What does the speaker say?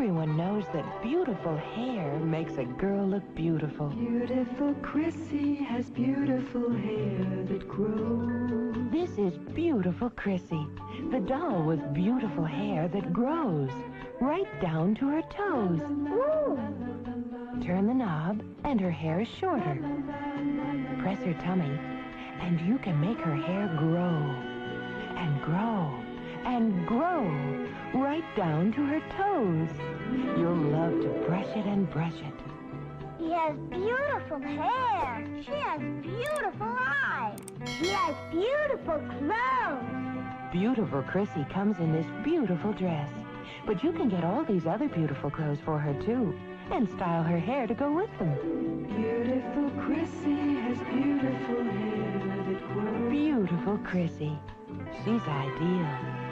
Everyone knows that beautiful hair makes a girl look beautiful. Beautiful Chrissy has beautiful hair that grows. This is beautiful Chrissy, the doll with beautiful hair that grows right down to her toes. Ooh. Turn the knob and her hair is shorter. Press her tummy and you can make her hair grow and grow and grow right down to her toes. You'll love to brush it and brush it. She has beautiful hair. She has beautiful eyes. She has beautiful clothes. Beautiful Chrissy comes in this beautiful dress. But you can get all these other beautiful clothes for her, too, and style her hair to go with them. Beautiful Chrissy has beautiful hair that grows. Beautiful Chrissy. She's ideal.